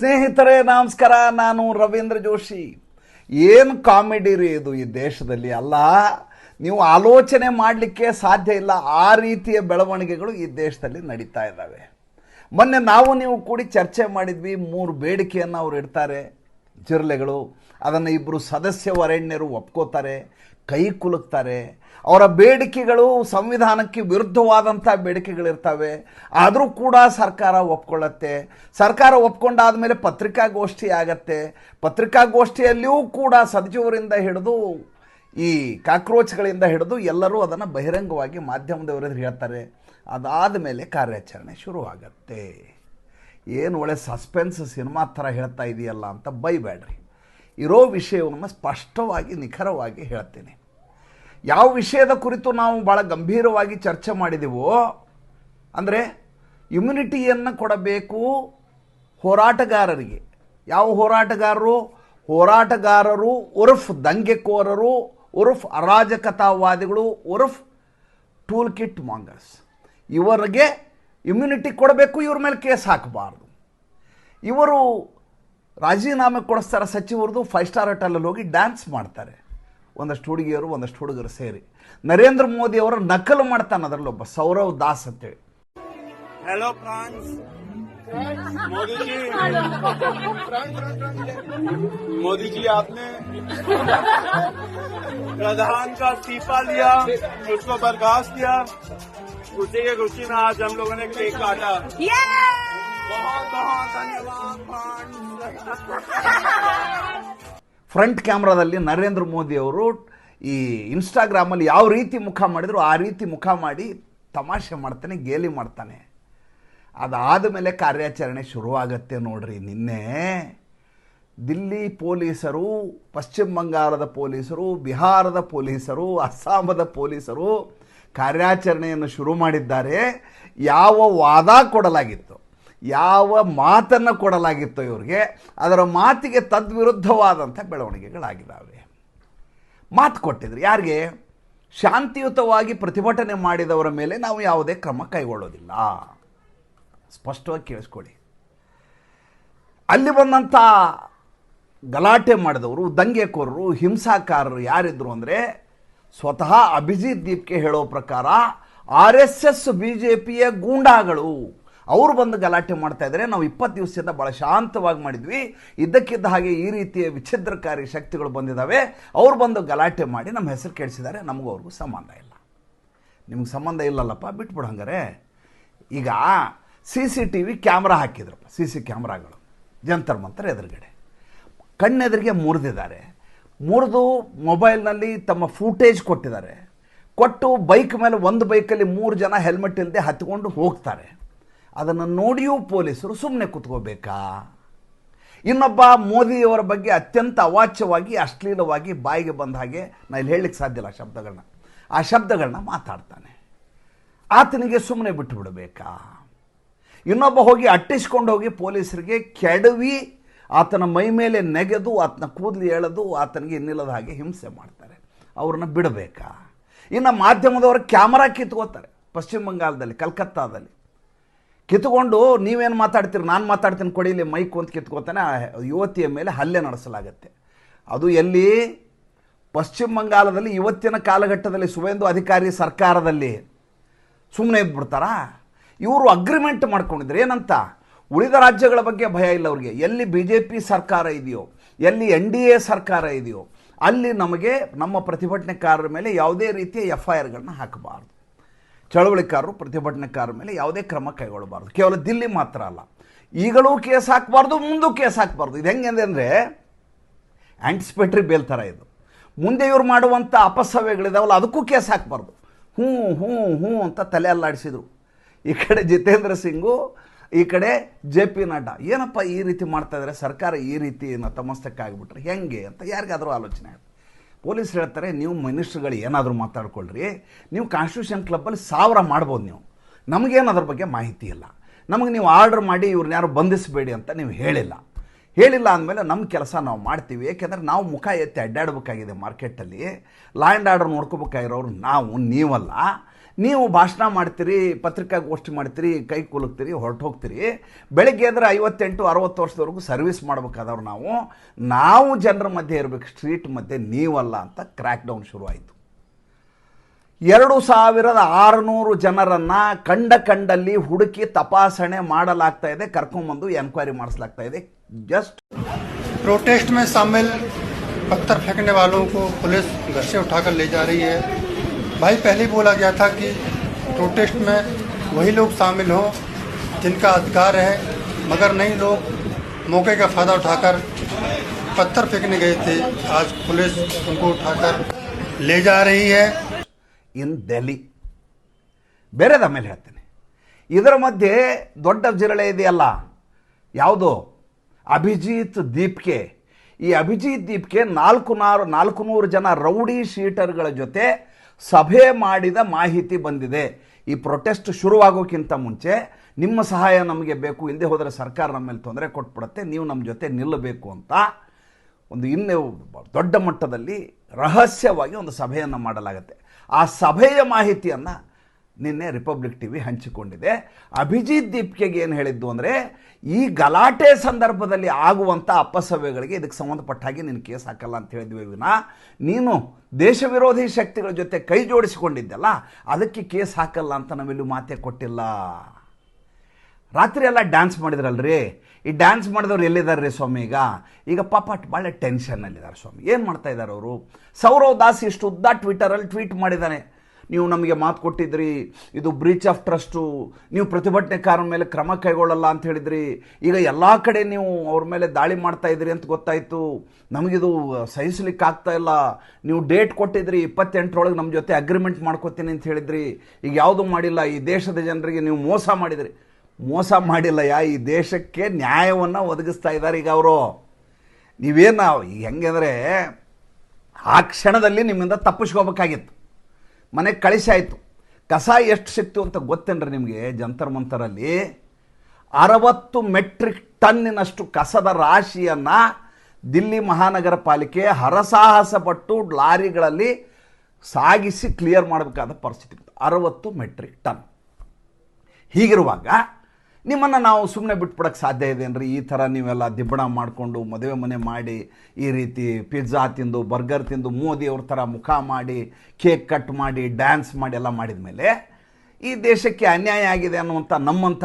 ಸ್ನೇಹಿತರೆ ನಮಸ್ಕಾರ, ನಾನು ರವೀಂದ್ರ ಜೋಶಿ. ಏನು ಕಾಮಿಡಿ ರೀ ಇದು ಈ ದೇಶದಲ್ಲಿ. ಅಲ್ಲ, ನೀವು ಆಲೋಚನೆ ಮಾಡಲಿಕ್ಕೆ ಸಾಧ್ಯ ಇಲ್ಲ, ಆ ರೀತಿಯ ಬೆಳವಣಿಗೆಗಳು ಈ ದೇಶದಲ್ಲಿ ನಡೀತಾ ಇದ್ದಾವೆ. ಮೊನ್ನೆ ನೀವು ಕೂಡಿ ಚರ್ಚೆ ಮಾಡಿದ್ವಿ. 3 ಬೇಡಿಕೆಯನ್ನು ಅವ್ರು ಇಡ್ತಾರೆ, ಜಿರಳೆಗಳು. ಅದನ್ನು ಇಬ್ಬರು ಸದಸ್ಯ ವರೆಣ್ಯರು ಒಪ್ಕೋತಾರೆ, ಕೈ ಕುಲುಕ್ತಾರೆ. ಅವರ ಬೇಡಿಕೆಗಳು ಸಂವಿಧಾನಕ್ಕೆ ವಿರುದ್ಧವಾದಂಥ ಬೇಡಿಕೆಗಳಿರ್ತವೆ. ಆದರೂ ಕೂಡ ಸರ್ಕಾರ ಒಪ್ಕೊಳ್ಳುತ್ತೆ. ಸರ್ಕಾರ ಒಪ್ಕೊಂಡಾದ ಮೇಲೆ ಪತ್ರಿಕಾಗೋಷ್ಠಿ ಆಗತ್ತೆ. ಪತ್ರಿಕಾಗೋಷ್ಠಿಯಲ್ಲಿಯೂ ಕೂಡ ಸಚಿವರಿಂದ ಹಿಡಿದು ಈ ಕಾಕ್ರೋಚ್ಗಳಿಂದ ಹಿಡಿದು ಎಲ್ಲರೂ ಅದನ್ನು ಬಹಿರಂಗವಾಗಿ ಮಾಧ್ಯಮದವರೆದುರು ಹೇಳ್ತಾರೆ. ಅದಾದ ಮೇಲೆ ಕಾರ್ಯಾಚರಣೆ ಶುರುವಾಗತ್ತೆ. ಏನು ಒಳ್ಳೆ ಸಸ್ಪೆನ್ಸ್ ಸಿನಿಮಾ ಥರ ಹೇಳ್ತಾ ಇದೆಯಲ್ಲ ಅಂತ ಬೈಬೇಡ್ರಿ. ಇರೋ ವಿಷಯವನ್ನು ಸ್ಪಷ್ಟವಾಗಿ ನಿಖರವಾಗಿ ಹೇಳ್ತೀನಿ. ಯಾವ ವಿಷಯದ ಕುರಿತು ನಾವು ಭಾಳ ಗಂಭೀರವಾಗಿ ಚರ್ಚೆ ಮಾಡಿದೆವೋ ಅಂದರೆ ಇಮ್ಯುನಿಟಿಯನ್ನು ಕೊಡಬೇಕು ಹೋರಾಟಗಾರರಿಗೆ. ಯಾವ ಹೋರಾಟಗಾರರು ಉರ್ಫ್ ದಂಗೆಕೋರರು, ಉರ್ಫ್ ಅರಾಜಕತಾವಾದಿಗಳು, ಉರ್ಫ್ ಟೂಲ್ ಕಿಟ್ ಮಾಂಗರ್ಸ್. ಇವರಿಗೆ ಇಮ್ಯುನಿಟಿ ಕೊಡಬೇಕು, ಇವ್ರ ಮೇಲೆ ಕೇಸ್ ಹಾಕಬಾರ್ದು. ಇವರು ರಾಜೀನಾಮೆ ಕೊಡಿಸ್ತಾರೆ ಸಚಿವರದು. 5 ಸ್ಟಾರ್ ಹೋಟೆಲಲ್ಲಿ ಹೋಗಿ ಡ್ಯಾನ್ಸ್ ಮಾಡ್ತಾರೆ, ಒಂದಷ್ಟು ಹುಡುಗಿಯರು ಒಂದಷ್ಟು ಹುಡುಗರು ಸೇರಿ. ನರೇಂದ್ರ ಮೋದಿ ಅವರ ನಕಲು ಮಾಡ್ತಾನೆ ಅದರಲ್ಲಿ ಒಬ್ಬ ಸೌರವ್ ದಾಸ್ ಅಂತೇಳಿ. हेलो फ्रांस, मोदी जी आपने प्रधान का इस्तीफा लिया, उसको बर्खास्त किया, उसी के खुशी में आज हम लोगों ने केक काटा. बहुत बहुत धन्यवाद ಫ್ರಂಟ್ ಕ್ಯಾಮ್ರಾದಲ್ಲಿ ನರೇಂದ್ರ ಮೋದಿ ಅವರು ಈ ಇನ್ಸ್ಟಾಗ್ರಾಮಲ್ಲಿ ಯಾವ ರೀತಿ ಮುಖ ಮಾಡಿದ್ರು ಆ ರೀತಿ ಮುಖ ಮಾಡಿ ತಮಾಷೆ ಮಾಡ್ತಾನೆ, ಗೇಲಿ ಮಾಡ್ತಾನೆ. ಅದಾದ ಮೇಲೆ ಕಾರ್ಯಾಚರಣೆ ಶುರುವಾಗತ್ತೆ ನೋಡ್ರಿ. ನಿನ್ನೆ ದಿಲ್ಲಿ ಪೊಲೀಸರು, ಪಶ್ಚಿಮ ಬಂಗಾಳದ ಪೊಲೀಸರು, ಬಿಹಾರದ ಪೊಲೀಸರು, ಅಸ್ಸಾಮದ ಪೊಲೀಸರು ಕಾರ್ಯಾಚರಣೆಯನ್ನು ಶುರು ಮಾಡಿದ್ದಾರೆ. ಯಾವ ವಾದ ಕೊಡಲಾಗಿತ್ತು, ಯಾವ ಮಾತನ್ನು ಕೊಡಲಾಗಿತ್ತು ಇವರಿಗೆ, ಅದರ ಮಾತಿಗೆ ತದ್ವಿರುದ್ಧವಾದಂಥ ಬೆಳವಣಿಗೆಗಳಾಗಿದ್ದಾವೆ. ಮಾತು ಕೊಟ್ಟಿದ್ರು ಯಾರಿಗೆ? ಶಾಂತಿಯುತವಾಗಿ ಪ್ರತಿಭಟನೆ ಮಾಡಿದವರ ಮೇಲೆ ನಾವು ಯಾವುದೇ ಕ್ರಮ ಕೈಗೊಳ್ಳೋದಿಲ್ಲ. ಸ್ಪಷ್ಟವಾಗಿ ಕೇಳಿಸ್ಕೊಳ್ಳಿ. ಅಲ್ಲಿ ಬಂದಂಥ ಗಲಾಟೆ ಮಾಡಿದವರು, ದಂಗೆಕೋರರು, ಹಿಂಸಾಕಾರರು ಯಾರಿದ್ರು ಅಂದರೆ ಸ್ವತಃ ಅಭಿಜಿತ್ ದೀಪ್ಗೆ ಹೇಳೋ ಪ್ರಕಾರ RSS BJPಯ ಗೂಂಡಾಗಳು. ಅವರು ಬಂದು ಗಲಾಟೆ ಮಾಡ್ತಾ ಇದ್ದಾರೆ. ನಾವು 20 ದಿವಸದಿಂದ ಭಾಳ ಶಾಂತವಾಗಿ ಮಾಡಿದ್ವಿ, ಇದ್ದಕ್ಕಿದ್ದ ಹಾಗೆ ಈ ರೀತಿಯ ವಿಚ್ಛಿದ್ರಕಾರಿ ಶಕ್ತಿಗಳು ಬಂದಿದ್ದಾವೆ, ಅವ್ರು ಬಂದು ಗಲಾಟೆ ಮಾಡಿ ನಮ್ಮ ಹೆಸರು ಕೆಡಿಸಿದ್ದಾರೆ, ನಮಗೂ ಅವ್ರಿಗೂ ಸಂಬಂಧ ಇಲ್ಲ. ನಿಮ್ಗೆ ಸಂಬಂಧ ಇಲ್ಲಲ್ಲಪ್ಪ, ಬಿಟ್ಬಿಡು ಹಂಗಾರೆ. ಈಗ CCTV ಕ್ಯಾಮ್ರಾ ಹಾಕಿದ್ರಪ್ಪ, CC ಕ್ಯಾಮ್ರಾಗಳು ಜಂತರ್ ಮಂತರ್ ಎದುರುಗಡೆ ಕಣ್ಣೆದುರಿಗೆ ಮುರಿದಿದ್ದಾರೆ. ಮುರಿದು ಮೊಬೈಲ್ನಲ್ಲಿ ತಮ್ಮ ಫೂಟೇಜ್ ಕೊಟ್ಟಿದ್ದಾರೆ. ಕೊಟ್ಟು ಬೈಕ್ ಮೇಲೆ, ಒಂದು ಬೈಕಲ್ಲಿ 3 ಜನ ಹೆಲ್ಮೆಟ್ ಇಲ್ಲದೆ ಹತ್ಕೊಂಡು ಹೋಗ್ತಾರೆ. ಅದನ್ನು ನೋಡಿಯೂ ಪೊಲೀಸರು ಸುಮ್ಮನೆ ಕೂತ್ಕೋಬೇಕಾ? ಇನ್ನೊಬ್ಬ ಮೋದಿಯವರ ಬಗ್ಗೆ ಅತ್ಯಂತ ಅವಾಚ್ಯವಾಗಿ, ಅಶ್ಲೀಲವಾಗಿ, ಬಾಯಿಗೆ ಬಂದ ಹಾಗೆ, ನಾನು ಇಲ್ಲಿ ಹೇಳಲಿಕ್ಕೆ ಸಾಧ್ಯ ಇಲ್ಲ ಆ ಶಬ್ದಗಳನ್ನ ಮಾತಾಡ್ತಾನೆ. ಆತನಿಗೆ ಸುಮ್ಮನೆ ಬಿಟ್ಟು ಬಿಡಬೇಕಾ? ಇನ್ನೊಬ್ಬ ಹೋಗಿ ಅಟ್ಟಿಸ್ಕೊಂಡು ಹೋಗಿ ಪೊಲೀಸರಿಗೆ ಕೆಡವಿ ಆತನ ಮೈ ಮೇಲೆ ನೆಗೆದು ಆತನ ಕೂದಲು ಎಳೆದು ಆತನಿಗೆ ಇನ್ನಿಲ್ಲದ ಹಾಗೆ ಹಿಂಸೆ ಮಾಡ್ತಾರೆ. ಅವ್ರನ್ನ ಬಿಡಬೇಕಾ? ಇನ್ನು ಮಾಧ್ಯಮದವರು ಕ್ಯಾಮರಾ ಕಿತ್ಕೋತಾರೆ. ಪಶ್ಚಿಮ ಬಂಗಾಳದಲ್ಲಿ, ಕಲ್ಕತ್ತಾದಲ್ಲಿ ಕಿತ್ಕೊಂಡು ನೀವೇನು ಮಾತಾಡ್ತೀರಿ, ನಾನು ಮಾತಾಡ್ತೀನಿ ಕೊಡಿ ಇಲ್ಲಿ ಮೈಕ್ ಅಂತ ಕಿತ್ಕೋತಾನೆ. ಯುವತಿಯ ಮೇಲೆ ಹಲ್ಲೆ ನಡೆಸಲಾಗತ್ತೆ. ಅದು ಎಲ್ಲಿ? ಪಶ್ಚಿಮ ಬಂಗಾಳದಲ್ಲಿ. ಇವತ್ತಿನ ಕಾಲಘಟ್ಟದಲ್ಲಿ ಸುವೇಂದು ಅಧಿಕಾರಿ ಸರ್ಕಾರದಲ್ಲಿ ಸುಮ್ಮನೆ ಇದ್ಬಿಡ್ತಾರಾ? ಇವರು ಅಗ್ರಿಮೆಂಟ್ ಮಾಡ್ಕೊಂಡಿದ್ರು ಏನಂತ? ಉಳಿದ ರಾಜ್ಯಗಳ ಬಗ್ಗೆ ಭಯ ಇಲ್ಲ ಅವ್ರಿಗೆ. ಎಲ್ಲಿ BJP ಸರ್ಕಾರ ಇದೆಯೋ, ಎಲ್ಲಿ NDA ಸರ್ಕಾರ ಇದೆಯೋ, ಅಲ್ಲಿ ನಮಗೆ ನಮ್ಮ ಪ್ರತಿಭಟನೆಕಾರರ ಮೇಲೆ ಯಾವುದೇ ರೀತಿಯ FIRಗಳನ್ನ ಹಾಕಬಾರ್ದು. ಚಳವಳಿಕಾರರು, ಪ್ರತಿಭಟನೆಕಾರರ ಮೇಲೆ ಯಾವುದೇ ಕ್ರಮ ಕೈಗೊಳ್ಳಬಾರ್ದು. ಕೇವಲ ದಿಲ್ಲಿ ಮಾತ್ರ ಅಲ್ಲ, ಈಗಲೂ ಕೇಸ್ ಹಾಕಬಾರ್ದು, ಮುಂದೂ ಕೇಸ್ ಹಾಕಬಾರ್ದು. ಇದು ಹೆಂಗೆ ಅಂದರೆ ಆಂಟಿಸಿಪೇಟ್ರಿ ಬೇಲ್ ಥರ ಇದು. ಮುಂದೆ ಇವ್ರು ಮಾಡುವಂಥ ಅಪಸವ್ಯಗಳಿದಾವಲ್ಲ, ಅದಕ್ಕೂ ಕೇಸ್ ಹಾಕಬಾರ್ದು. ಹ್ಞೂ ಹ್ಞೂ ಹ್ಞೂ ಅಂತ ತಲೆ ಅಲ್ಲಾಡಿಸಿದ್ರು. ಈ ಕಡೆ ಜಿತೇಂದ್ರ ಸಿಂಗು, ಈ ಕಡೆ JP ನಡ್ಡಾ. ಏನಪ್ಪ ಈ ರೀತಿ ಮಾಡ್ತಾ ಇದ್ದಾರೆ, ಸರ್ಕಾರ ಈ ರೀತಿ ತಮಸ್ತಕ್ಕಾಗಿಬಿಟ್ರೆ ಹೆಂಗೆ ಅಂತ ಯಾರಿಗಾದರೂ ಆಲೋಚನೆ ಆಗುತ್ತೆ. ಪೊಲೀಸರು ಹೇಳ್ತಾರೆ, ನೀವು ಮಿನಿಸ್ಟ್ರುಗಳು ಏನಾದರೂ ಮಾತಾಡ್ಕೊಳ್ರಿ, ನೀವು ಕಾನ್ಸ್ಟಿಟ್ಯೂಷನ್ ಕ್ಲಬ್ಬಲ್ಲಿ 1000 ಮಾಡ್ಬೋದು, ನೀವು ನಮಗೇನು ಅದ್ರ ಬಗ್ಗೆ ಮಾಹಿತಿ ಇಲ್ಲ, ನಮಗೆ ನೀವು ಆರ್ಡರ್ ಮಾಡಿ ಇವ್ರನ್ನ ಯಾರು ಬಂಧಿಸಬೇಡಿ ಅಂತ ನೀವು ಹೇಳಿಲ್ಲ ಅಂದಮೇಲೆ ನಮ್ಮ ಕೆಲಸ ನಾವು ಮಾಡ್ತೀವಿ. ಏಕೆಂದರೆ ನಾವು ಮುಖ ಎತ್ತಿ ಅಡ್ಡಾಡಬೇಕಾಗಿದೆ ಮಾರ್ಕೆಟಲ್ಲಿ. ಲಾ ಆ್ಯಂಡ್ ಆರ್ಡರ್ ನೋಡ್ಕೋಬೇಕಾಗಿರೋರು ನಾವು, ನೀವಲ್ಲ. ನೀವು ಭಾಷಣ ಮಾಡ್ತೀರಿ, ಪತ್ರಿಕಾಗೋಷ್ಠಿ ಮಾಡ್ತೀರಿ, ಕೈ ಕುಲುಕ್ತೀರಿ, ಹೊರಟು ಹೋಗ್ತೀರಿ. ಬೆಳಗ್ಗೆ ಎದ್ರೆ 58-60 ವರ್ಷದವರೆಗೂ ಸರ್ವಿಸ್ ಮಾಡಬೇಕಾದವ್ರು ನಾವು ಜನರ ಮಧ್ಯೆ ಇರಬೇಕು, ಸ್ಟ್ರೀಟ್ ಮಧ್ಯೆ ನೀವಲ್ಲ ಅಂತ ಕ್ರ್ಯಾಕ್ ಡೌನ್ ಶುರುವಾಯಿತು. 2600 ಜನರನ್ನು ಕಂಡಲ್ಲಿ ಹುಡುಕಿ ತಪಾಸಣೆ ಮಾಡಲಾಗ್ತಾ ಇದೆ, ಕರ್ಕೊಂಬಂದು ಎನ್ಕ್ವೈರಿ ಮಾಡಿಸಲಾಗ್ತಾ ಇದೆ. ಜಸ್ಟ್ प्रोटेस्ट में शामिल पत्थर फेंकने वालों को पुलिस घर से उठाकर ले जा रही है। भाई पहले ही बोला गया था कि प्रोटेस्ट में वही लोग शामिल हों जिनका अधिकार है, मगर नहीं, लोग मौके का फ़ायदा उठाकर पत्थर फेंकने गए थे। आज पुलिस उनको उठाकर ले जा रही है। ಇನ್ ಡೆಲ್ಲಿ ಬೇರೆದ ಮೇಲೆ ಹೇಳ್ತೇನೆ. ಇದರ ಮಧ್ಯೆ ದೊಡ್ಡ ಜಿರಳೆ ಇದೆಯಲ್ಲ, ಯಾವುದು ಅಭಿಜಿತ್ ದೀಪ್ಗೆ. ಈ ಅಭಿಜಿತ್ ದೀಪ್ಗೆ 400 ಜನ ರೌಡಿ ಶೀಟರ್ಗಳ ಜೊತೆ ಸಭೆ ಮಾಡಿದ ಮಾಹಿತಿ ಬಂದಿದೆ. ಈ ಪ್ರೊಟೆಸ್ಟ್ ಶುರುವಾಗೋಕ್ಕಿಂತ ಮುಂಚೆ ನಿಮ್ಮ ಸಹಾಯ ನಮಗೆ ಬೇಕು, ಹಿಂದೆ ಹೋದರೆ ಸರ್ಕಾರ ನಮ್ಮ ಮೇಲೆ ತೊಂದರೆ ಕೊಟ್ಬಿಡುತ್ತೆ, ನೀವು ನಮ್ಮ ಜೊತೆ ನಿಲ್ಲಬೇಕು ಅಂತ ಒಂದು ಇನ್ನೂ ದೊಡ್ಡ ಮಟ್ಟದಲ್ಲಿ ರಹಸ್ಯವಾಗಿ ಒಂದು ಸಭೆಯನ್ನು ಮಾಡಲಾಗುತ್ತೆ. ಆ ಸಭೆಯ ಮಾಹಿತಿಯನ್ನು ನಿನ್ನೆ ರಿಪಬ್ಲಿಕ್ ಟಿವಿ ಹಂಚಿಕೊಂಡಿದೆ. ಅಭಿಜಿತ್ ದೀಪ್ಗೆಗೆ ಏನು ಹೇಳಿದ್ದು ಅಂದರೆ, ಈ ಗಲಾಟೆ ಸಂದರ್ಭದಲ್ಲಿ ಆಗುವಂಥ ಅಪಸವ್ಯಗಳಿಗೆ ಇದಕ್ಕೆ ಸಂಬಂಧಪಟ್ಟ ಹಾಗೆ ನೀನು ಕೇಸ್ ಹಾಕಲ್ಲ ಅಂತ ಹೇಳಿದ್ವಿ ವಿನ, ನೀನು ದೇಶ ವಿರೋಧಿ ಶಕ್ತಿಗಳ ಜೊತೆ ಕೈ ಜೋಡಿಸಿಕೊಂಡಿದ್ದೆಲ್ಲ ಅದಕ್ಕೆ ಕೇಸ್ ಹಾಕಲ್ಲ ಅಂತ ನಾವೆಲ್ಲೂ ಮಾತೇ ಕೊಟ್ಟಿಲ್ಲ. ರಾತ್ರಿ ಎಲ್ಲ ಡ್ಯಾನ್ಸ್ ಮಾಡಿದ್ರಲ್ರಿ, ಈ ಡ್ಯಾನ್ಸ್ ಮಾಡಿದವ್ರು ಎಲ್ಲಿದ್ದಾರೆ ರೀ ಸ್ವಾಮಿ? ಈಗ ಪಾಪ ಭಾಳ ಟೆನ್ಷನ್ನಲ್ಲಿದ್ದಾರೆ ಸ್ವಾಮಿ. ಏನು ಮಾಡ್ತಾ ಇದ್ದಾರೆ ಅವರು? ಸೌರವ್ ದಾಸ್ ಇಷ್ಟು ಉದ್ದ ಟ್ವಿಟರಲ್ಲಿ ಟ್ವೀಟ್ ಮಾಡಿದ್ದಾನೆ, ನೀವು ನಮಗೆ ಮಾತು ಕೊಟ್ಟಿದ್ರಿ, ಇದು ಬ್ರೀಚ್ ಆಫ್ ಟ್ರಸ್ಟು, ನೀವು ಪ್ರತಿಭಟನೆಕಾರರ ಮೇಲೆ ಕ್ರಮ ಕೈಗೊಳ್ಳಲ್ಲ ಅಂತ ಹೇಳಿದ್ರಿ, ಈಗ ಎಲ್ಲ ಕಡೆ ನೀವು ಅವ್ರ ಮೇಲೆ ದಾಳಿ ಮಾಡ್ತಾ ಇದ್ರಿ ಅಂತ ಗೊತ್ತಾಯಿತು, ನಮಗಿದು ಸಹಿಸ್ಲಿಕ್ಕೆ ಆಗ್ತಾ ಇಲ್ಲ, ನೀವು ಡೇಟ್ ಕೊಟ್ಟಿದ್ರಿ 28ರೊಳಗೆ ನಮ್ಮ ಜೊತೆ ಅಗ್ರಿಮೆಂಟ್ ಮಾಡ್ಕೋತೀನಿ ಅಂತ ಹೇಳಿದ್ರಿ, ಈಗ ಯಾವುದೂ ಮಾಡಿಲ್ಲ, ಈ ದೇಶದ ಜನರಿಗೆ ನೀವು ಮೋಸ ಮಾಡಿದ್ರಿ. ಮೋಸ ಮಾಡಿಲ್ಲ, ಈ ದೇಶಕ್ಕೆ ನ್ಯಾಯವನ್ನು ಒದಗಿಸ್ತಾ ಇದ್ದಾರೆ ಈಗ ಅವರು. ನೀವೇನು ಈಗ ಹೆಂಗೆ ಅಂದರೆ, ಆ ಕ್ಷಣದಲ್ಲಿ ನಿಮ್ಮಿಂದ ತಪ್ಪಿಸ್ಕೋಬೇಕಾಗಿತ್ತು, ಮನೆಗೆ ಕಳಿಸಾಯಿತು. ಕಸ ಎಷ್ಟು ಸಿಕ್ತು ಅಂತ ಗೊತ್ತೇನ್ರಿ ನಿಮಗೆ? ಜಂತರ್ ಮಂತರಲ್ಲಿ 60 ಮೆಟ್ರಿಕ್ ಟನ್ನಿನಷ್ಟು ಕಸದ ರಾಶಿಯನ್ನು ದಿಲ್ಲಿ ಮಹಾನಗರ ಪಾಲಿಕೆ ಹರಸಾಹಸ ಪಟ್ಟು ಲಾರಿಗಳಲ್ಲಿ ಸಾಗಿಸಿ ಕ್ಲಿಯರ್ ಮಾಡಬೇಕಾದ ಪರಿಸ್ಥಿತಿ ಇತ್ತು. 60 ಮೆಟ್ರಿಕ್ ಟನ್. ಹೀಗಿರುವಾಗ ನಿಮ್ಮನ್ನು ನಾವು ಸುಮ್ಮನೆ ಬಿಟ್ಬಿಡೋಕ್ಕೆ ಸಾಧ್ಯ ಇದೆಯೇನ್ರಿ? ಈ ಥರ ನೀವೆಲ್ಲ ದಿಬ್ಬಣ ಮಾಡಿಕೊಂಡು ಮದುವೆ ಮನೆ ಮಾಡಿ ಈ ರೀತಿ ಪಿಜ್ಜಾ ತಿಂದು ಬರ್ಗರ್ ತಿಂದು ಮೋದಿಯವ್ರ ಥರ ಮುಖ ಮಾಡಿ ಕೇಕ್ ಕಟ್ ಮಾಡಿ ಡ್ಯಾನ್ಸ್ ಮಾಡಿ ಎಲ್ಲ ಮಾಡಿದ ಮೇಲೆ ಈ ದೇಶಕ್ಕೆ ಅನ್ಯಾಯ ಆಗಿದೆ ಅನ್ನುವಂಥ ನಮ್ಮಂಥ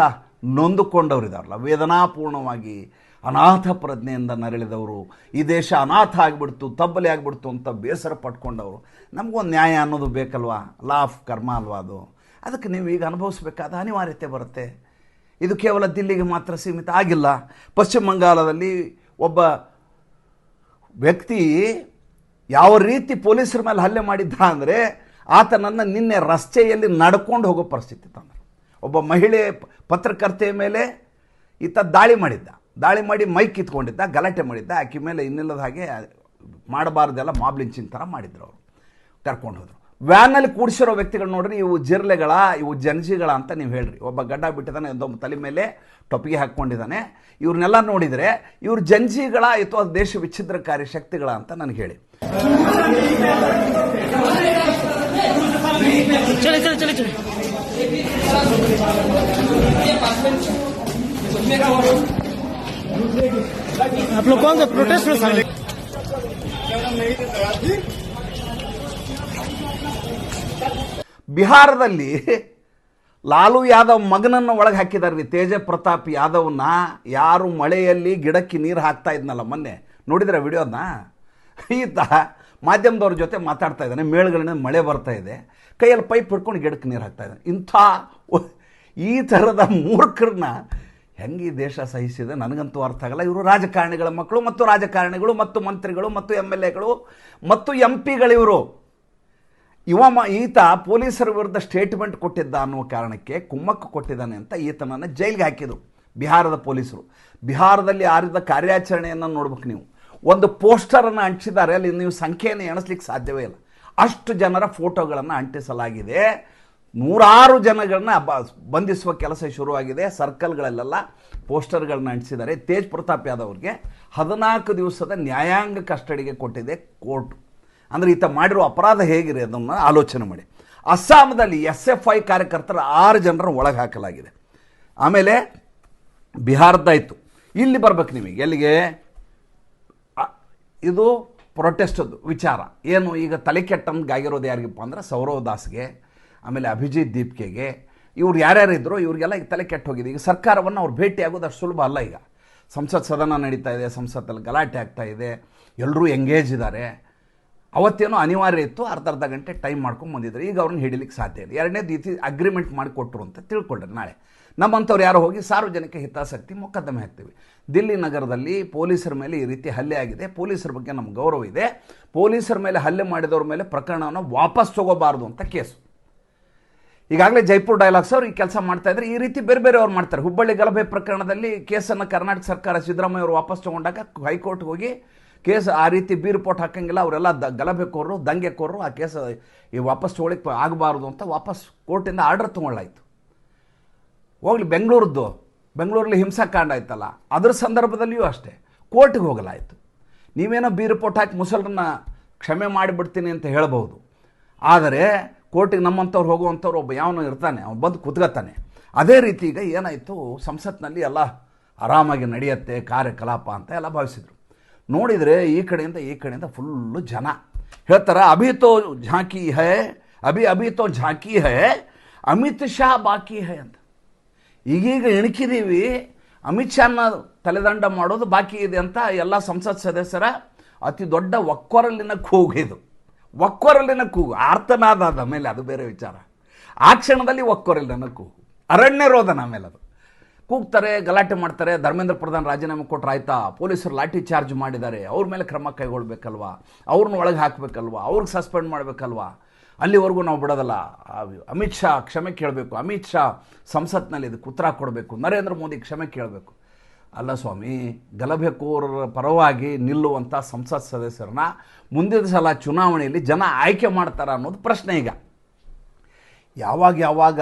ನೊಂದುಕೊಂಡವ್ರು ಇದ್ದಾರಲ್ಲ, ವೇದನಾಪೂರ್ಣವಾಗಿ ಅನಾಥ ಪ್ರಜ್ಞೆಯಿಂದ ನರಳಿದವರು, ಈ ದೇಶ ಅನಾಥ ಆಗಿಬಿಡ್ತು, ತಬ್ಬಲಿ ಆಗಿಬಿಡ್ತು ಅಂತ ಬೇಸರ ಪಟ್ಕೊಂಡವರು, ನಮಗೊಂದು ನ್ಯಾಯ ಅನ್ನೋದು ಬೇಕಲ್ವಾ? ಲಾ ಆಫ್ ಕರ್ಮ ಅಲ್ವಾ ಅದು? ಅದಕ್ಕೆ ನೀವು ಈಗ ಅನುಭವಿಸಬೇಕಾದ ಅನಿವಾರ್ಯತೆ ಬರುತ್ತೆ. ಇದು ಕೇವಲ ದಿಲ್ಲಿಗೆ ಮಾತ್ರ ಸೀಮಿತ ಆಗಿಲ್ಲ. ಪಶ್ಚಿಮ ಬಂಗಾಳದಲ್ಲಿ ಒಬ್ಬ ವ್ಯಕ್ತಿ ಯಾವ ರೀತಿ ಪೊಲೀಸರ ಮೇಲೆ ಹಲ್ಲೆ ಮಾಡಿದ್ದ ಅಂದರೆ, ಆತನನ್ನು ನಿನ್ನೆ ರಸ್ತೆಯಲ್ಲಿ ನಡ್ಕೊಂಡು ಹೋಗೋ ಪರಿಸ್ಥಿತಿ ತಂದರು. ಒಬ್ಬ ಮಹಿಳೆ ಪತ್ರಕರ್ತೆಯ ಮೇಲೆ ಈತ ದಾಳಿ ಮಾಡಿ ಮೈಕ್ ಕಿತ್ಕೊಂಡಿದ್ದ, ಗಲಾಟೆ ಮಾಡಿದ್ದ, ಆಕೆ ಮೇಲೆ ಇನ್ನಿಲ್ಲದ ಹಾಗೆ ಮಾಡಬಾರ್ದೆಲ್ಲ ಮಾಬ್ ಲಿಂಚಿಂಗ್ ಥರ ಮಾಡಿದ್ರು. ಅವರು ಕರ್ಕೊಂಡು ಹೋದರು. ವ್ಯಾನಲ್ಲಿ ಕೂಡಿಸಿರೋ ವ್ಯಕ್ತಿಗಳು ನೋಡ್ರಿ, ಇವು ಜಿರ್ಲೆಗಳ, ಇವು ಜನಜಿಗಳ ಅಂತ ನೀವು ಹೇಳ್ರಿ. ಒಬ್ಬ ಗಡ್ಡ ಬಿಟ್ಟಿದ್ದಾನೆ, ಒಂದೊಬ್ಬ ತಲೆ ಮೇಲೆ ಟೊಪ್ಪಿಗೆ ಹಾಕ್ಕೊಂಡಿದ್ದಾನೆ. ಇವ್ರನ್ನೆಲ್ಲ ನೋಡಿದರೆ ಇವ್ರು ಜನಜಿಗಳ ಅಥವಾ ದೇಶ ವಿಚ್ಛಿದ್ರಕಾರಿ ಶಕ್ತಿಗಳ ಅಂತ ನನಗೆ ಹೇಳಿ. आप लोग कौन सा प्रोटेस्ट में शामिल? ಬಿಹಾರದಲ್ಲಿ ಲಾಲು ಯಾದವ್ ಮಗನನ್ನು ಒಳಗೆ ಹಾಕಿದ್ದಾರೆ. ತೇಜ ಪ್ರತಾಪ್ ಯಾದವ್ನ ಯಾರು ಮಳೆಯಲ್ಲಿ ಗಿಡಕ್ಕೆ ನೀರು ಹಾಕ್ತಾ ಇದ್ನಲ್ಲ ಮೊನ್ನೆ, ನೋಡಿದ್ರೆ ವಿಡಿಯೋನ? ಈತ ಮಾಧ್ಯಮದವ್ರ ಜೊತೆ ಮಾತಾಡ್ತಾ ಇದ್ದಾನೆ, ಮೇಳುಗಳಿಂದ ಮಳೆ ಬರ್ತಾ ಇದೆ, ಕೈಯಲ್ಲಿ ಪೈಪ್ ಹಿಡ್ಕೊಂಡು ಗಿಡಕ್ಕೆ ನೀರು ಹಾಕ್ತಾ ಇದ್ದಾನೆ. ಈ ಥರದ ಮೂರ್ಖರನ್ನ ಹೆಂಗೆ ಈ ದೇಶ ಸಹಿಸಿದೆ ನನಗಂತೂ ಅರ್ಥ ಆಗಲ್ಲ. ಇವರು ರಾಜಕಾರಣಿಗಳ ಮಕ್ಕಳು ಮತ್ತು ರಾಜಕಾರಣಿಗಳು ಮತ್ತು ಮಂತ್ರಿಗಳು ಮತ್ತು MLAಗಳು ಮತ್ತು MP ಗಳಿವರು. ಈತ ಪೊಲೀಸರ ವಿರುದ್ಧ ಸ್ಟೇಟ್ಮೆಂಟ್ ಕೊಟ್ಟಿದ್ದ ಅನ್ನುವ ಕಾರಣಕ್ಕೆ ಕುಮ್ಮಕ್ಕು ಕೊಟ್ಟಿದ್ದಾನೆ ಅಂತ ಈತನನ್ನು ಜೈಲಿಗೆ ಹಾಕಿದರು ಬಿಹಾರದ ಪೊಲೀಸರು. ಬಿಹಾರದಲ್ಲಿ ಆರಿದ ಕಾರ್ಯಾಚರಣೆಯನ್ನು ನೋಡ್ಬೇಕು ನೀವು. ಒಂದು ಪೋಸ್ಟರನ್ನು ಅಂಟಿಸಿದ್ದಾರೆ, ಅಲ್ಲಿ ನೀವು ಸಂಖ್ಯೆಯನ್ನು ಎಣಿಸ್ಲಿಕ್ಕೆ ಸಾಧ್ಯವೇ ಇಲ್ಲ, ಅಷ್ಟು ಜನರ ಫೋಟೋಗಳನ್ನು ಅಂಟಿಸಲಾಗಿದೆ. 100 ಜನಗಳನ್ನ ಬಂಧಿಸುವ ಕೆಲಸ ಶುರುವಾಗಿದೆ. ಸರ್ಕಲ್ಗಳಲ್ಲೆಲ್ಲ ಪೋಸ್ಟರ್ಗಳನ್ನ ಅಂಟಿಸಿದ್ದಾರೆ. ತೇಜ್ ಪ್ರತಾಪ್ ಯಾದವ್ ಅವ್ರಿಗೆ 14 ದಿವಸದ ನ್ಯಾಯಾಂಗ ಕಸ್ಟಡಿಗೆ ಕೊಟ್ಟಿದೆ ಕೋರ್ಟ್. ಅಂದರೆ ಈತ ಮಾಡಿರೋ ಅಪರಾಧ ಹೇಗಿದೆ ಅದನ್ನು ಆಲೋಚನೆ ಮಾಡಿ. ಅಸ್ಸಾಂದಲ್ಲಿ SFI ಕಾರ್ಯಕರ್ತರ 6 ಜನರನ್ನು ಒಳಗೆ ಹಾಕಲಾಗಿದೆ. ಆಮೇಲೆ ಬಿಹಾರದ್ದಾಯಿತು. ಇಲ್ಲಿ ಬರ್ಬೇಕು ನಿಮಗೆ ಎಲ್ಲಿಗೆ, ಇದು ಪ್ರೊಟೆಸ್ಟದ್ದು ವಿಚಾರ ಏನು. ಈಗ ತಲೆ ಕೆಟ್ಟಂಗಾಗಿರೋದು ಯಾರಿಗಪ್ಪ ಅಂದ್ರೆ ಸೌರವ್ ದಾಸ್ಗೆ, ಆಮೇಲೆ ಅಭಿಜಿತ್ ದೀಪ್ಕೆಗೆ, ಇವ್ರು ಯಾರ್ಯಾರಿದ್ರು ಇವ್ರಿಗೆಲ್ಲ ಈಗ ತಲೆ ಕೆಟ್ಟು ಹೋಗಿದೆ. ಈಗ ಸರ್ಕಾರವನ್ನು ಅವ್ರು ಭೇಟಿಯಾಗೋದು ಅಷ್ಟು ಸುಲಭ ಅಲ್ಲ. ಈಗ ಸಂಸತ್ ಸದನ ನಡೀತಾ ಇದೆ, ಸಂಸತ್ತಲ್ಲಿ ಗಲಾಟೆ ಆಗ್ತಾ ಇದೆ, ಎಲ್ಲರೂ ಎಂಗೇಜ್ ಇದ್ದಾರೆ. ಅವತ್ತೇನೋ ಅನಿವಾರ್ಯ ಇತ್ತು, ಅರ್ಧ ಗಂಟೆ ಟೈಮ್ ಮಾಡ್ಕೊಂಡು ಬಂದಿದ್ರು. ಈಗ ಅವ್ರನ್ನ ಹಿಡಿಲಿಕ್ಕೆ ಸಾಧ್ಯ ಇಲ್ಲ. ಎರಡನೇದು ರೀತಿ ಅಗ್ರಿಮೆಂಟ್ ಮಾಡಿಕೊಟ್ರು ಅಂತ ತಿಳ್ಕೊಂಡ್ರೆ ನಾಳೆ ನಮ್ಮಂಥವ್ರು ಯಾರು ಹೋಗಿ ಸಾರ್ವಜನಿಕ ಹಿತಾಸಕ್ತಿ ಮೊಕದ್ದಮೆ ಹಾಕ್ತೀವಿ. ದಿಲ್ಲಿ ನಗರದಲ್ಲಿ ಪೊಲೀಸರ ಮೇಲೆ ಈ ರೀತಿ ಹಲ್ಲೆ ಆಗಿದೆ, ಪೊಲೀಸರ ಬಗ್ಗೆ ನಮ್ಗೆ ಗೌರವ ಇದೆ, ಪೊಲೀಸರ ಮೇಲೆ ಹಲ್ಲೆ ಮಾಡಿದವ್ರ ಮೇಲೆ ಪ್ರಕರಣವನ್ನು ವಾಪಸ್ ತಗೋಬಾರ್ದು ಅಂತ ಕೇಸು. ಈಗಾಗಲೇ ಜೈಪುರ್ ಡೈಲಾಗ್ಸ್ ಅವರು ಈ ಕೆಲಸ ಮಾಡ್ತಾ ಇದ್ದಾರೆ. ಈ ರೀತಿ ಬೇರೆ ಬೇರೆ ಅವ್ರು ಮಾಡ್ತಾರೆ. ಹುಬ್ಬಳ್ಳಿ ಗಲಭೆ ಪ್ರಕರಣದಲ್ಲಿ ಕೇಸನ್ನು ಕರ್ನಾಟಕ ಸರ್ಕಾರ ಸಿದ್ದರಾಮಯ್ಯ ಅವರು ವಾಪಸ್ ತಗೊಂಡಾಗ ಹೈಕೋರ್ಟ್ಗೆ ಹೋಗಿ ಕೇಸ್ ಆ ರೀತಿ ಬಿ ರಿಪೋರ್ಟ್ ಹಾಕಂಗಿಲ್ಲ, ಅವರೆಲ್ಲ ಗಲಭೆಕೋರರು ದಂಗೆಕೋರರು, ಆ ಕೇಸ್ ಈ ವಾಪಸ್ ತೊಗೊಳಿಕ್ಕೆ ಆಗಬಾರ್ದು ಅಂತ ವಾಪಸ್ ಕೋರ್ಟಿಂದ ಆರ್ಡರ್ ತೊಗೊಳ್ಳಾಯಿತು. ಹೋಗ್ಲಿ ಬೆಂಗಳೂರಲ್ಲಿ ಹಿಂಸಾಕಾಂಡ ಆಯ್ತಲ್ಲ, ಅದರ ಸಂದರ್ಭದಲ್ಲಿಯೂ ಅಷ್ಟೇ ಕೋರ್ಟಿಗೆ ಹೋಗಲಾಯಿತು. ನೀವೇನೋ ಬಿ ರಿಪೋರ್ಟ್ ಹಾಕಿ ಮುಸಲ್ರನ್ನ ಕ್ಷಮೆ ಮಾಡಿಬಿಡ್ತೀನಿ ಅಂತ ಹೇಳ್ಬೋದು, ಆದರೆ ಕೋರ್ಟಿಗೆ ನಮ್ಮಂಥವ್ರು ಹೋಗುವಂಥವ್ರು ಒಬ್ಬ ಯಾವನೋ ಇರ್ತಾನೆ, ಅವನು ಬಂದು ಕುತ್ಕೋತಾನೆ. ಅದೇ ರೀತಿ ಈಗ ಏನಾಯಿತು, ಸಂಸತ್ನಲ್ಲಿ ಎಲ್ಲ ಆರಾಮಾಗಿ ನಡೆಯುತ್ತೆ ಕಾರ್ಯಕಲಾಪ ಅಂತ ಎಲ್ಲ ಭಾವಿಸಿದರು. ನೋಡಿದರೆ ಈ ಕಡೆಯಿಂದ ಫುಲ್ಲು ಜನ ಹೇಳ್ತಾರೆ, ಅಭಿ ತೋ ಝಾಂಕಿ ಹೈ, ಅಭಿ ತೋ ಝಾಂಕಿ ಹೈ, ಅಮಿತ್ ಶಾ ಬಾಕಿ ಹೈ ಅಂತ. ಈಗೀಗ ಇಣಕಿದ್ದೀವಿ, ಅಮಿತ್ ಶಾನ ತಲೆದಂಡ ಮಾಡೋದು ಬಾಕಿ ಇದೆ ಅಂತ ಎಲ್ಲ ಸಂಸತ್ ಸದಸ್ಯರ ಅತಿ ದೊಡ್ಡ ಒಕ್ಕೊರಲಿನ ಕೂಗು. ಇದು ಒಕ್ಕೊರಲಿನ ಕೂಗು, ಆರ್ತನಾದ ಮೇಲೆ ಅದು ಬೇರೆ ವಿಚಾರ. ಆ ಕ್ಷಣದಲ್ಲಿ ಒಕ್ಕೊರಲಿನ ಕೂಗು, ಅರಣ್ಯ ರೋದನ ಮೇಲೆ ಅದು ಕೂಗ್ತಾರೆ, ಗಲಾಟೆ ಮಾಡ್ತಾರೆ. ಧರ್ಮೇಂದ್ರ ಪ್ರಧಾನ್ ರಾಜೀನಾಮೆ ಕೊಟ್ಟರೆ ಆಯ್ತಾ, ಪೊಲೀಸರು ಲಾಠಿ ಚಾರ್ಜ್ ಮಾಡಿದ್ದಾರೆ, ಅವ್ರ ಮೇಲೆ ಕ್ರಮ ಕೈಗೊಳ್ಬೇಕಲ್ವಾ, ಅವ್ರನ್ನ ಒಳಗೆ ಹಾಕಬೇಕಲ್ವಾ, ಅವ್ರಿಗೆ ಸಸ್ಪೆಂಡ್ ಮಾಡಬೇಕಲ್ವಾ, ಅಲ್ಲಿವರೆಗೂ ನಾವು ಬಿಡೋದಲ್ಲ. ಅಮಿತ್ ಶಾ ಕ್ಷಮೆ ಕೇಳಬೇಕು, ಅಮಿತ್ ಶಾ ಸಂಸತ್ನಲ್ಲಿ ಇದಕ್ಕೆ ಉತ್ತರ ಕೊಡಬೇಕು, ನರೇಂದ್ರ ಮೋದಿ ಕ್ಷಮೆ ಕೇಳಬೇಕು. ಅಲ್ಲ ಸ್ವಾಮಿ, ಗಲಭೆಕೋರರ ಪರವಾಗಿ ನಿಲ್ಲುವಂಥ ಸಂಸತ್ ಸದಸ್ಯರನ್ನ ಮುಂದಿನ ಸಲ ಚುನಾವಣೆಯಲ್ಲಿ ಜನ ಆಯ್ಕೆ ಮಾಡ್ತಾರ ಅನ್ನೋದು ಪ್ರಶ್ನೆ. ಈಗ ಯಾವಾಗ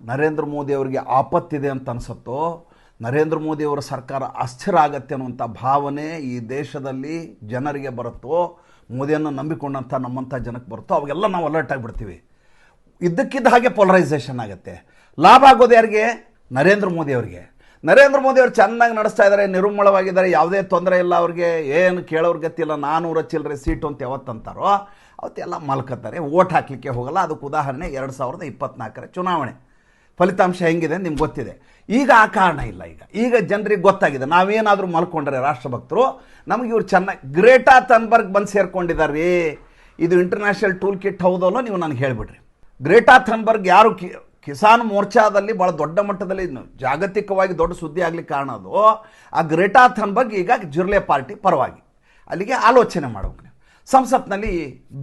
ನರೇಂದ್ರ ಮೋದಿ ಅವರಿಗೆ ಆಪತ್ತಿದೆ ಅಂತ ಅನಿಸುತ್ತೋ, ನರೇಂದ್ರ ಮೋದಿಯವರ ಸರ್ಕಾರ ಅಸ್ಥಿರ ಆಗತ್ತೆ ಅನ್ನುವಂಥ ಭಾವನೆ ಈ ದೇಶದಲ್ಲಿ ಜನರಿಗೆ ಬರುತ್ತೋ, ಮೋದಿಯನ್ನು ನಂಬಿಕೊಂಡಂಥ ನಮ್ಮಂಥ ಜನಕ್ಕೆ ಬರುತ್ತೋ, ಅವಾಗೆಲ್ಲ ನಾವು ಅಲರ್ಟ್ ಆಗಿಬಿಡ್ತೀವಿ. ಇದ್ದಕ್ಕಿದ್ದ ಹಾಗೆ ಪೊಲರೈಸೇಷನ್ ಆಗುತ್ತೆ. ಲಾಭ ಆಗೋದು ಯಾರಿಗೆ? ನರೇಂದ್ರ ಮೋದಿ ಅವರಿಗೆ. ನರೇಂದ್ರ ಮೋದಿ ಅವರು ಚೆನ್ನಾಗಿ ನಡೆಸ್ತಾ ಇದ್ದಾರೆ, ನಿರ್ಮೂಲವಾಗಿದ್ದಾರೆ, ಯಾವುದೇ ತೊಂದರೆ ಇಲ್ಲ ಅವ್ರಿಗೆ, ಏನು ಕೇಳೋರು ಗತಿಲ್ಲ, 400 ಚಿಲ್ಲರೆ ಸೀಟು ಅಂತ ಯಾವತ್ತಂತಾರೋ ಅವತ್ತೆಲ್ಲ ಮಲ್ಕೋತಾರೆ, ಓಟ್ ಹಾಕಲಿಕ್ಕೆ ಹೋಗಲ್ಲ. ಅದಕ್ಕೆ ಉದಾಹರಣೆ 2024 ಚುನಾವಣೆ ಫಲಿತಾಂಶ ಹೆಂಗಿದೆ ನಿಮ್ಗೆ ಗೊತ್ತಿದೆ. ಈಗ ಆ ಕಾರಣ ಇಲ್ಲ. ಈಗ ಜನರಿಗೆ ಗೊತ್ತಾಗಿದೆ, ನಾವೇನಾದರೂ ಮಲ್ಕೊಂಡ್ರೆ ರಾಷ್ಟ್ರಭಕ್ತರು ನಮಗೆ ಇವ್ರು ಚೆನ್ನಾಗಿ. ಗ್ರೇಟಾ ಥನ್ಬರ್ಗ್ ಬಂದು ಸೇರ್ಕೊಂಡಿದ್ದಾರೆ. ಇದು ಇಂಟರ್ನ್ಯಾಷನಲ್ ಟೂಲ್ ಕಿಟ್ ಹೌದಲ್ಲೋ ನೀವು ನನಗೆ ಹೇಳಿಬಿಡ್ರಿ. ಗ್ರೇಟಾ ಥನ್ಬರ್ಗ್ ಯಾರು ಕಿಸಾನ್ ಮೋರ್ಚಾದಲ್ಲಿ ಭಾಳ ದೊಡ್ಡ ಮಟ್ಟದಲ್ಲಿ ಜಾಗತಿಕವಾಗಿ ದೊಡ್ಡ ಸುದ್ದಿ ಆಗಲಿಕ್ಕೆ ಕಾರಣ ಅದು. ಆ ಗ್ರೇಟಾ ಥನ್ಬರ್ಗ್ ಈಗ ಜಿರ್ಲೆ ಪಾರ್ಟಿ ಪರವಾಗಿ ಅಲ್ಲಿಗೆ ಆಲೋಚನೆ ಮಾಡಬೇಕು. ನೀವು ಸಂಸತ್ನಲ್ಲಿ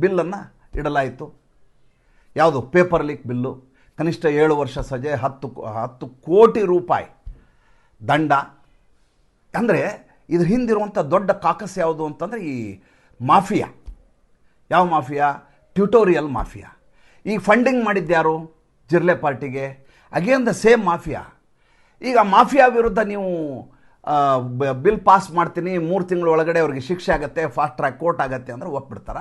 ಬಿಲ್ಲನ್ನು ಇಡಲಾಯಿತು, ಯಾವುದು ಪೇಪರ್ ಲೀಕ್ ಬಿಲ್ಲು, ಕನಿಷ್ಠ 7 ವರ್ಷ ಸಜೆ, 10 ಕೋಟಿ ರೂಪಾಯಿ ದಂಡ. ಅಂದರೆ ಇದ್ರ ಹಿಂದಿರುವಂಥ ದೊಡ್ಡ ಕಾಕಸ್ ಯಾವುದು ಅಂತಂದರೆ ಈ ಮಾಫಿಯಾ. ಯಾವ ಮಾಫಿಯಾ? Tutorial mafia. ಈಗ ಫಂಡಿಂಗ್ ಮಾಡಿದ್ಯಾರು? ಜಿರ್ಲೆ ಪಾರ್ಟಿಗೆ. Again the same mafia. ಈಗ ಮಾಫಿಯಾ ವಿರುದ್ಧ ನೀವು ಬಿಲ್ ಪಾಸ್ ಮಾಡ್ತೀನಿ, 3 ತಿಂಗಳ ಒಳಗಡೆ ಅವ್ರಿಗೆ ಶಿಕ್ಷೆ ಆಗುತ್ತೆ, ಫಾಸ್ಟ್ ಟ್ರ್ಯಾಕ್ ಕೋರ್ಟ್ ಆಗುತ್ತೆ ಅಂದರೆ ಒಪ್ಪಿಡ್ತಾರ.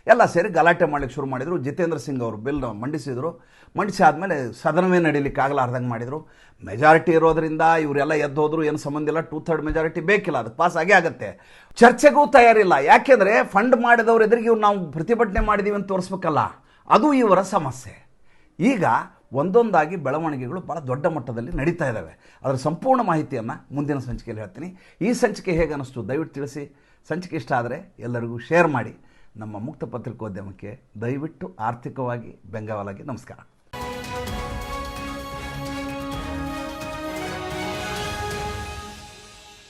ಎಲ್ಲ ಸೇರಿ ಗಲಾಟೆ ಮಾಡಲಿಕ್ಕೆ ಶುರು ಮಾಡಿದರು. ಜಿತೇಂದ್ರ ಸಿಂಗ್ ಅವರು ಬಿಲ್ ಮಂಡಿಸಿದರು. ಮಂಡಿಸಿ ಆದಮೇಲೆ ಸದನವೇ ನಡೀಲಿಕ್ಕೆ ಆಗಲಾರ್ದಂಗೆ ಮಾಡಿದರು. ಮೆಜಾರಿಟಿ ಇರೋದರಿಂದ ಇವರೆಲ್ಲ ಎದ್ದು ಹೋದ್ರು, ಏನು ಸಂಬಂಧ ಇಲ್ಲ, 2/3 ಮೆಜಾರಿಟಿ ಬೇಕಿಲ್ಲ, ಅದು ಪಾಸ್ ಆಗೇ ಆಗುತ್ತೆ. ಚರ್ಚೆಗೂ ತಯಾರಿಲ್ಲ. ಯಾಕೆಂದರೆ ಫಂಡ್ ಮಾಡಿದವ್ರ ಎದುರಿಗೆ ಇವ್ರು ನಾವು ಪ್ರತಿಭಟನೆ ಮಾಡಿದ್ದೀವಿ ಅಂತ ತೋರಿಸ್ಬೇಕಲ್ಲ, ಅದು ಇವರ ಸಮಸ್ಯೆ. ಈಗ ಒಂದೊಂದಾಗಿ ಬೆಳವಣಿಗೆಗಳು ಭಾಳ ದೊಡ್ಡ ಮಟ್ಟದಲ್ಲಿ ನಡೀತಾ ಇದ್ದಾವೆ. ಅದರ ಸಂಪೂರ್ಣ ಮಾಹಿತಿಯನ್ನು ಮುಂದಿನ ಸಂಚಿಕೆಯಲ್ಲಿ ಹೇಳ್ತೀನಿ. ಈ ಸಂಚಿಕೆ ಹೇಗೆ ಅನ್ನಿಸ್ತು ದಯವಿಟ್ಟು ತಿಳಿಸಿ. ಸಂಚಿಕೆ ಇಷ್ಟ ಆದರೆ ಎಲ್ಲರಿಗೂ ಶೇರ್ ಮಾಡಿ. ನಮ್ಮ ಮುಕ್ತ ಪತ್ರಿಕೋದ್ಯಮಕ್ಕೆ ದಯವಿಟ್ಟು ಆರ್ಥಿಕವಾಗಿ ಬೆಂಗಾವಲಾಗಿ ನಮಸ್ಕಾರ.